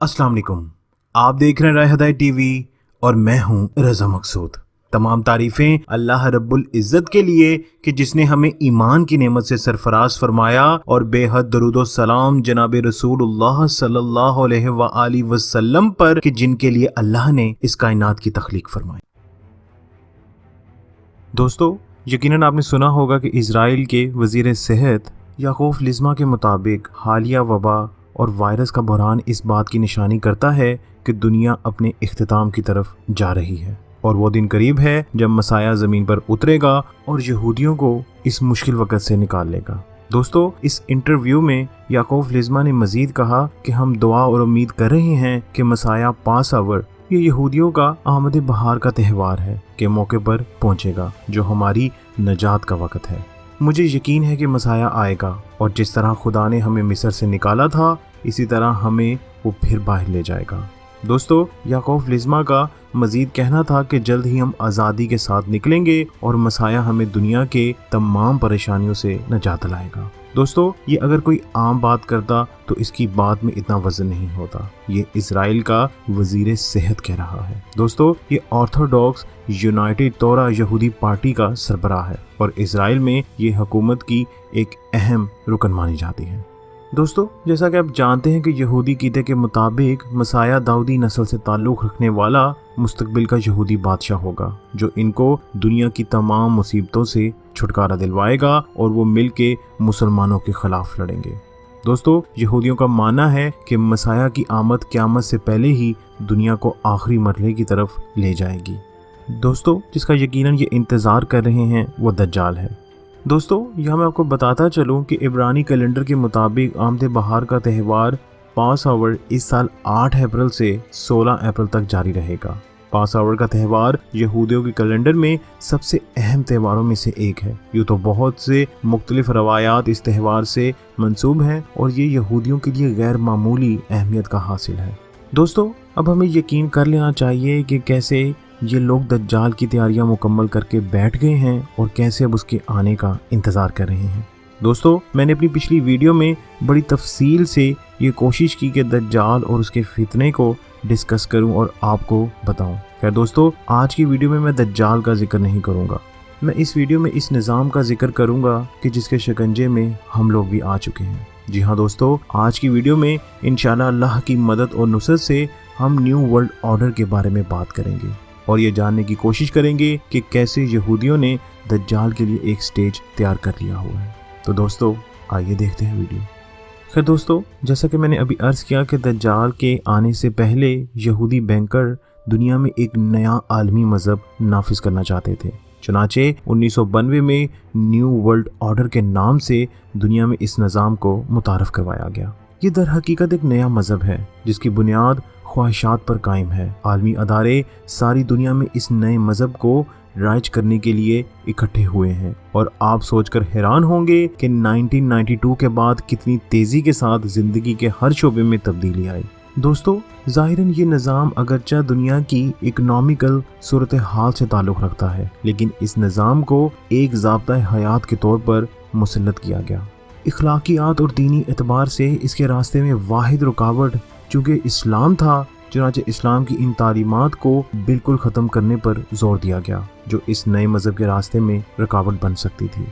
अस्सलाम वालेकुम। आप देख रहे हैं राय हदायत टीवी और मैं हूं रज़ा मकसूद। तमाम तारीफ़ें अल्लाह रब्बुल इज़्ज़त के लिए कि जिसने हमें ईमान की नेमत से सरफराज फरमाया और बेहद दरूद व सलाम जनाब रसूलुल्लाह सल्लल्लाहु अलैहि वसल्लम पर कि जिनके लिए अल्लाह ने इस कायनात की तख्लीक फरमाई। दोस्तों, यकीनन आपने सुना होगा कि इजराइल के वज़ीर सेहत याकूब लिज़मा के मुताबिक हालिया वबा और वायरस का बहरान इस बात की निशानी करता है कि दुनिया अपने इख्तिताम की तरफ जा रही है और वो दिन करीब है जब मसाया ज़मीन पर उतरेगा और यहूदियों को इस मुश्किल वक़्त से निकाल लेगा। दोस्तों, इस इंटरव्यू में याकूब लिज़मा ने मज़ीद कहा कि हम दुआ और उम्मीद कर रहे हैं कि मसाया पास आवर ये यहूदियों का आमद बहार का त्यौहार है के मौके पर पहुंचेगा, जो हमारी नजात का वक़्त है। मुझे यकीन है कि मसाया आएगा और जिस तरह खुदा ने हमें मिस्र से निकाला था इसी तरह हमें वो फिर बाहर ले जाएगा। दोस्तों, याकूब लिज़मा का मज़ीद कहना था कि जल्द ही हम आज़ादी के साथ निकलेंगे और मसाया हमें दुनिया के तमाम परेशानियों से निजात दिलाएगा। दोस्तों, ये अगर कोई आम बात करता तो इसकी बात में इतना वजन नहीं होता। ये इजराइल का वजीर सेहत कह रहा है। दोस्तों, ये ऑर्थोडॉक्स यूनाइटेड तोरा यहूदी पार्टी का सरबराह है और इजराइल में ये हुकूमत की एक अहम रुकन मानी जाती है। दोस्तों, जैसा कि आप जानते हैं कि यहूदी कीदे के मुताबिक मसाया दाऊदी नस्ल से ताल्लुक़ रखने वाला मुस्तकबिल का यहूदी बादशाह होगा, जो इनको दुनिया की तमाम मुसीबतों से छुटकारा दिलवाएगा और वो मिल के मुसलमानों के खिलाफ लड़ेंगे। दोस्तों, यहूदियों का मानना है कि मसाया की आमद क़यामत से पहले ही दुनिया को आखिरी मरहले की तरफ ले जाएगी। दोस्तों, जिसका यकीनन ये इंतज़ार कर रहे हैं वो दज्जाल है। दोस्तों, यहाँ मैं आपको बताता चलूँ कि इब्रानी कैलेंडर के मुताबिक आमद बहार का त्यौहार पास आवर इस साल 8 अप्रैल से 16 अप्रैल तक जारी रहेगा। पास आवर का त्यौहार यहूदियों के कैलेंडर में सबसे अहम त्योहारों में से एक है। यूँ तो बहुत से मुख्तलिफ रवायात इस त्यौहार से मंसूब हैं और ये यहूदियों के लिए गैर मामूली अहमियत का हासिल है। दोस्तों, अब हमें यकीन कर लेना चाहिए कि कैसे ये लोग दज्जाल की तैयारियां मुकम्मल करके बैठ गए हैं और कैसे अब उसके आने का इंतज़ार कर रहे हैं। दोस्तों, मैंने अपनी पिछली वीडियो में बड़ी तफसील से ये कोशिश की कि दज्जाल और उसके फितने को डिस्कस करूं और आपको बताऊं। खैर दोस्तों, आज की वीडियो में मैं दज्जाल का जिक्र नहीं करूंगा। मैं इस वीडियो में इस निज़ाम का जिक्र करूंगा कि जिसके शिकंजे में हम लोग भी आ चुके हैं। जी हाँ दोस्तों, आज की वीडियो में इंशाअल्लाह अल्लाह की मदद और नुसरत से हम न्यू वर्ल्ड ऑर्डर के बारे में बात करेंगे और ये जानने की कोशिश करेंगे कि कैसे यहूदियों ने दज्जाल के लिए एक स्टेज तैयार कर लिया हुआ है। तो दोस्तों, आइए देखते हैं वीडियो। खैर दोस्तों, जैसा कि मैंने अभी अर्ज़ किया कि दज्जाल के आने से पहले यहूदी बैंकर दुनिया में एक नया आलमी मज़हब नाफिज करना चाहते थे। चुनाचे 1992 में न्यू वर्ल्ड ऑर्डर के नाम से दुनिया में इस निज़ाम को मुतारफ़ करवाया गया। ये दर हकीकत एक नया मज़हब है जिसकी बुनियाद ख्वाहिशात पर कायम है। आलमी अदारे सारी दुनिया में इस नए मज़हब को राइज करने के लिए इकट्ठे हुए हैं और आप सोचकर हैरान होंगे कि 1992 के बाद कितनी तेज़ी के साथ ज़िंदगी के हर शोबे में तब्दीली आई। दोस्तों, ज़ाहिरन ये निज़ाम अगरचा दुनिया की इकनॉमिकल सूरत हाल से ताल्लुक़ रखता है, लेकिन इस निज़ाम को एक ज़ाब्ता हयात के तौर पर मुसल्लत किया गया। इखलाकियात और दीनी एतबार से इसके रास्ते में वाहिद रुकावट चूँकि इस्लाम था, चुनांचे इस्लाम की इन तालीमात को बिल्कुल ख़त्म करने पर जोर दिया गया, जो इस नए मज़हब के रास्ते में रुकावट बन सकती थी।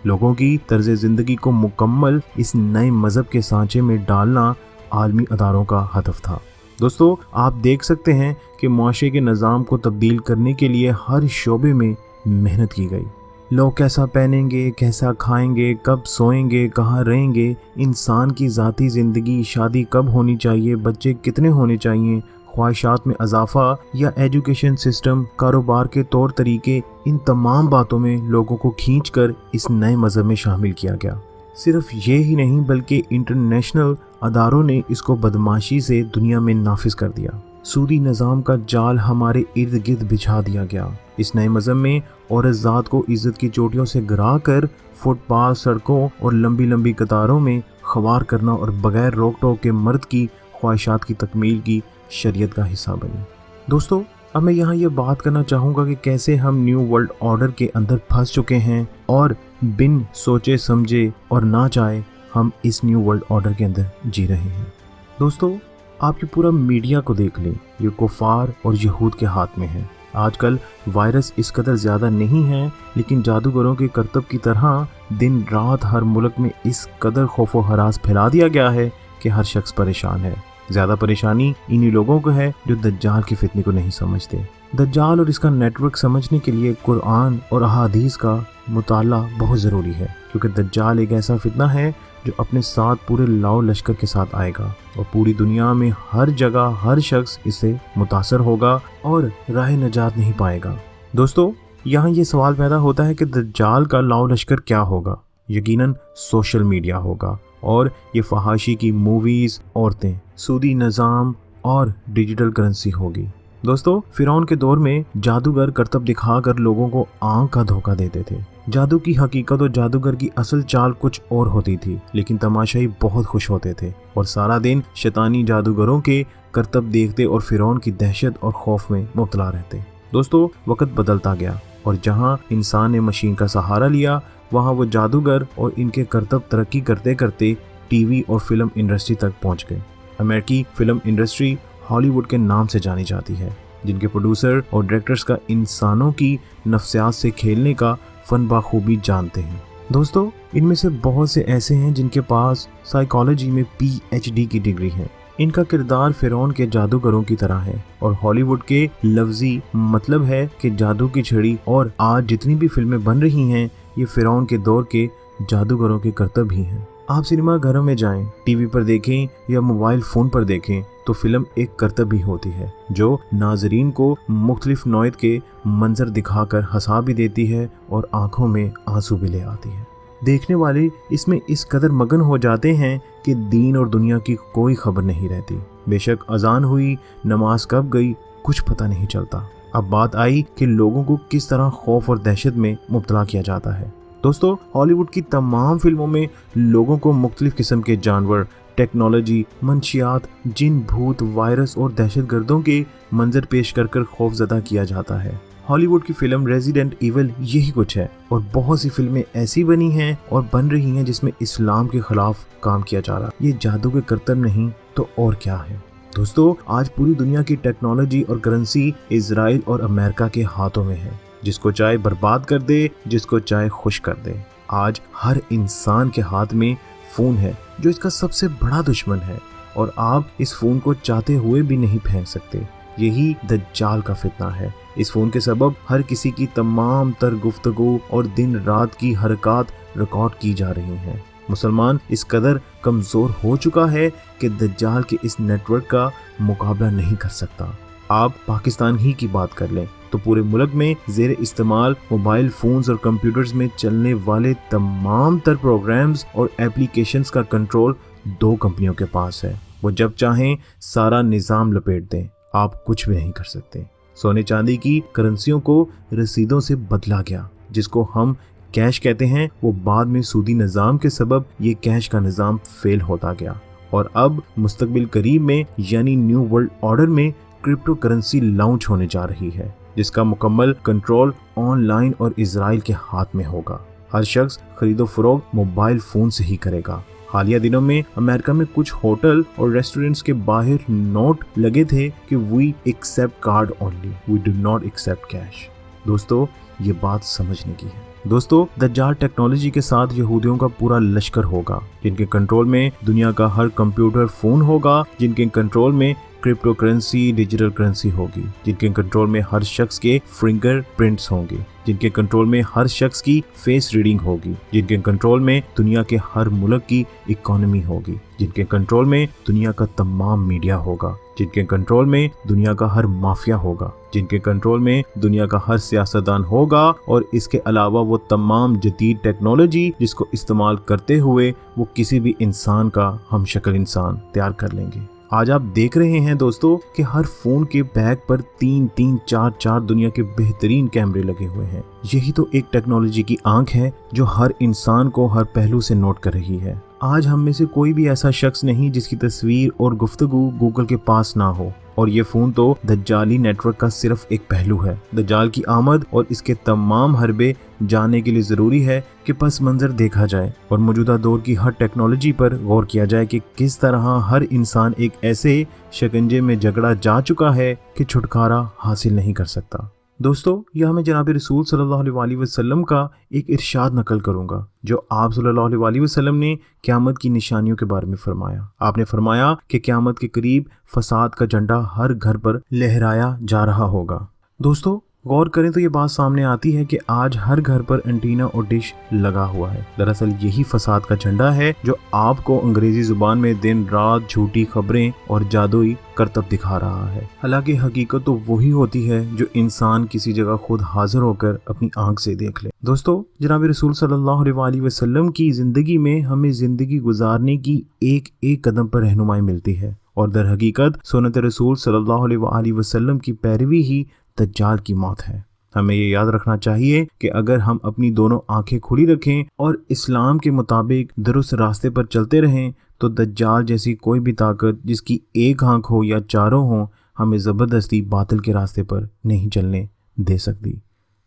लोगों की तर्ज ज़िंदगी को मुकम्मल इस नए मज़हब के सांचे में डालना आलमी अदारों का हदफ था। दोस्तों, आप देख सकते हैं कि मुआशरे के निज़ाम को तब्दील करने के लिए हर शोबे में मेहनत की गई। लोग कैसा पहनेंगे, कैसा खाएंगे, कब सोएंगे, कहाँ रहेंगे, इंसान की ज़ाती ज़िंदगी, शादी कब होनी चाहिए, बच्चे कितने होने चाहिए, ख्वाहिशात में इजाफा या एजुकेशन सिस्टम, कारोबार के तौर तरीके, इन तमाम बातों में लोगों को खींचकर इस नए मज़हब में शामिल किया गया। सिर्फ ये ही नहीं बल्कि इंटरनेशनल अदारों ने इसको बदमाशी से दुनिया में नाफिज कर दिया। सूदी निज़ाम का जाल हमारे इर्द गिर्द बिछा दिया गया। इस नए मज़हब में औरत ज़ात को इज़्ज़त की चोटियों से गिरा कर फुटपाथ, सड़कों और लंबी लंबी कतारों में ख्वार करना और बगैर रोक टोक के मर्द की ख्वाहिशात की तकमील की शरीयत का हिस्सा बनी। दोस्तों, अब मैं यहाँ ये बात करना चाहूँगा कि कैसे हम न्यू वर्ल्ड ऑर्डर के अंदर फंस चुके हैं और बिन सोचे समझे और ना चाहे हम इस न्यू वर्ल्ड ऑर्डर के अंदर जी रहे हैं। दोस्तों, आप ये पूरा मीडिया को देख लें, ये कुफार और यहूद के हाथ में है। आजकल वायरस इस कदर ज़्यादा नहीं है, लेकिन जादूगरों के करतब की तरह दिन रात हर मुल्क में इस कदर खौफ व हरास फैला दिया गया है कि हर शख्स परेशान है। ज़्यादा परेशानी इन्हीं लोगों को है जो दज्जाल की फितने को नहीं समझते। दज्जाल और इसका नेटवर्क समझने के लिए कुरान और अहादीस का मुताला बहुत ज़रूरी है, क्योंकि दज्जाल एक ऐसा फितना है जो अपने साथ पूरे लाओ लश्कर के साथ आएगा और पूरी दुनिया में हर जगह हर शख्स इससे मुतासर होगा और राह नजात नहीं पाएगा। दोस्तों, यहाँ ये सवाल पैदा होता है कि दज्जाल का लाओ लश्कर क्या होगा। यकीनन सोशल मीडिया होगा और ये फहाशी की मूवीज़, औरतें, सूदी निज़ाम और डिजिटल करेंसी होगी। दोस्तों, फिरौन के दौर में जादूगर करतब दिखाकर लोगों को आंख का धोखा देते थे। जादू की हकीकत और जादूगर की असल चाल कुछ और होती थी, लेकिन तमाशाई बहुत खुश होते थे और सारा दिन शैतानी जादूगरों के करतब देखते और फिरौन की दहशत और खौफ में मुब्तला रहते। दोस्तों, वक्त बदलता गया और जहां इंसान ने मशीन का सहारा लिया, वहां वो जादूगर और इनके करतब तरक्की करते करते टीवी और फिल्म इंडस्ट्री तक पहुंच गए। अमेरिकी फिल्म इंडस्ट्री हॉलीवुड के नाम से जानी जाती है, जिनके प्रोड्यूसर और डायरेक्टर्स का इंसानों की नफ्सियात से खेलने का फन बाखूबी जानते हैं। दोस्तों, इनमें से बहुत से ऐसे हैं जिनके पास साइकोलॉजी में PhD की डिग्री है। इनका किरदार फिरौन के जादूगरों की तरह है और हॉलीवुड के लफ्जी मतलब है कि जादू की छड़ी। और आज जितनी भी फिल्में बन रही हैं, ये फिरौन के दौर के जादूगरों के करतब ही हैं। आप सिनेमा घरों में जाएं, टीवी पर देखें या मोबाइल फ़ोन पर देखें, तो फिल्म एक करतब भी होती है जो नाजरीन को मुख्तलिफ नौयत के मंजर दिखाकर हंसा भी देती है और आंखों में आंसू भी ले आती है। देखने वाले इसमें इस कदर मगन हो जाते हैं कि दीन और दुनिया की कोई खबर नहीं रहती। बेशक अजान हुई, नमाज कब गई, कुछ पता नहीं चलता। अब बात आई कि लोगों को किस तरह खौफ और दहशत में मुब्तला किया जाता है। दोस्तों, हॉलीवुड की तमाम फिल्मों में लोगों को मुख्तलिफ किस्म के जानवर, टेक्नोलॉजी, मंशियात, जिन, भूत, वायरस और दहशतगर्दों के मंजर पेश कर कर खौफजदा किया जाता है। हॉलीवुड की फिल्म रेजिडेंट इविल यही कुछ है और बहुत सी फिल्में ऐसी बनी हैं और बन रही हैं जिसमें इस्लाम के खिलाफ काम किया जा रहा है। ये जादू के करतब नहीं तो और क्या है। दोस्तों, आज पूरी दुनिया की टेक्नोलॉजी और करेंसी इजराइल और अमेरिका के हाथों में है। जिसको चाहे बर्बाद कर दे, जिसको चाहे खुश कर दे। आज हर इंसान के हाथ में फ़ोन है जो इसका सबसे बड़ा दुश्मन है और आप इस फ़ोन को चाहते हुए भी नहीं फेंक सकते। यही दज्जाल का फितना है। इस फ़ोन के सबब हर किसी की तमाम तर गुफ्तगू और दिन रात की हरकत रिकॉर्ड की जा रही हैं। मुसलमान इस कदर कमज़ोर हो चुका है कि दज्जाल के इस नेटवर्क का मुकाबला नहीं कर सकता। आप पाकिस्तान ही की बात कर लें तो पूरे मुल्क में ज़ेर इस्तेमाल मोबाइल फ़ोन्स और कंप्यूटर्स में चलने वाले तमाम तर प्रोग्राम्स और एप्लीकेशंस का कंट्रोल 2 कंपनियों के पास है। वो जब चाहें सारा निज़ाम लपेट दें, आप कुछ भी नहीं कर सकते। सोने चांदी की करेंसियों को रसीदों से बदला गया, जिसको हम कैश कहते हैं। वो बाद में सूदी निज़ाम के सबब ये कैश का निज़ाम फेल होता गया और अब मुस्तकबिल करीब में यानी न्यू वर्ल्ड ऑर्डर में क्रिप्टो करेंसी लॉन्च होने जा रही है, जिसका मुकम्मल कंट्रोल ऑनलाइन और इजराइल के हाथ में होगा। हर शख्स खरीदो फरोख्त मोबाइल फ़ोन से ही करेगा। हालिया दिनों में अमेरिका में कुछ होटल और रेस्टोरेंट्स के बाहर नोट लगे थे कि we accept card only, we do not accept cash. दोस्तों, ये बात समझने की है। दोस्तों, दज्जाल टेक्नोलॉजी के साथ यहूदियों का पूरा लश्कर होगा, जिनके कंट्रोल में दुनिया का हर कंप्यूटर फ़ोन होगा, जिनके कंट्रोल में क्रिप्टो करेंसी, डिजिटल करेंसी होगी, जिनके कंट्रोल में हर शख्स के फिंगर प्रिंट्स होंगे, जिनके कंट्रोल में हर शख्स की फेस रीडिंग होगी, जिनके कंट्रोल में दुनिया के हर मुल्क की इकोनॉमी होगी, जिनके कंट्रोल में दुनिया का तमाम मीडिया होगा, जिनके कंट्रोल में दुनिया का हर माफिया होगा, जिनके कंट्रोल में दुनिया का हर सियासतदान होगा और इसके अलावा वो तमाम जदीद टेक्नोलॉजी जिसको इस्तेमाल करते हुए वो किसी भी इंसान का हमशक्ल इंसान तैयार कर लेंगे। आज आप देख रहे हैं दोस्तों कि हर फोन के बैग पर 3-3, 4-4 दुनिया के बेहतरीन कैमरे लगे हुए हैं। यही तो एक टेक्नोलॉजी की आंख है जो हर इंसान को हर पहलू से नोट कर रही है। آج ہم میں سے کوئی بھی ایسا شخص نہیں جس کی تصویر اور گفتگو گوگل کے پاس نہ ہو، اور یہ فون تو دجالی نیٹ ورک کا صرف ایک پہلو ہے۔ دجال کی آمد اور اس کے تمام حربے جاننے کے لیے ضروری ہے کہ پس منظر دیکھا جائے اور موجودہ دور کی ہر ٹیکنالوجی پر غور کیا جائے کہ کس طرح ہر انسان ایک ایسے شکنجے میں جکڑا جا چکا ہے کہ چھٹکارا حاصل نہیں کر سکتا۔ دوستو، یہاں میں جناب رسول صلی اللہ علیہ وسلم کا ایک ارشاد نقل کروں گا جو آپ صلی اللہ علیہ وسلم نے قیامت کی نشانیوں کے بارے میں فرمایا۔ آپ نے فرمایا کہ قیامت کے قریب فساد کا جھنڈا ہر گھر پر لہرایا جا رہا ہوگا۔ دوستو، غور کریں تو یہ بات سامنے آتی ہے کہ آج ہر گھر پر انٹینا اور ڈش لگا ہوا ہے۔ دراصل یہی فساد کا جھنڈا ہے جو آپ کو انگریزی زبان میں دن رات جھوٹی خبریں اور جادوئی کرتب دکھا رہا ہے۔ حالانکہ حقیقت تو وہی ہوتی ہے جو انسان کسی جگہ خود حاضر ہو کر اپنی آنکھ سے دیکھ لے۔ دوستو، جناب رسول صلی اللہ علیہ وسلم کی زندگی میں ہمیں زندگی گزارنے کی ایک ایک قدم پر رہنمائی ملتی ہے، اور در حقیقت سنت رسول صلی اللہ علیہ وسلم کی پیروی ہی دجال کی موت ہے۔ ہمیں یہ یاد رکھنا چاہیے کہ اگر ہم اپنی دونوں آنکھیں کھلی رکھیں اور اسلام کے مطابق درست راستے پر چلتے رہیں تو دجال جیسی کوئی بھی طاقت جس کی ایک آنکھ ہو یا چاروں ہوں ہمیں زبردستی باطل کے راستے پر نہیں چلنے دے سکتی۔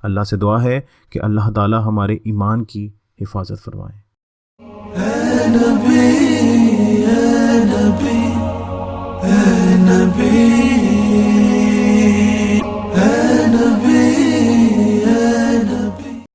اللہ سے دعا ہے کہ اللہ تعالی ہمارے ایمان کی حفاظت فرمائے۔ اے نبی، اے نبی، اے نبی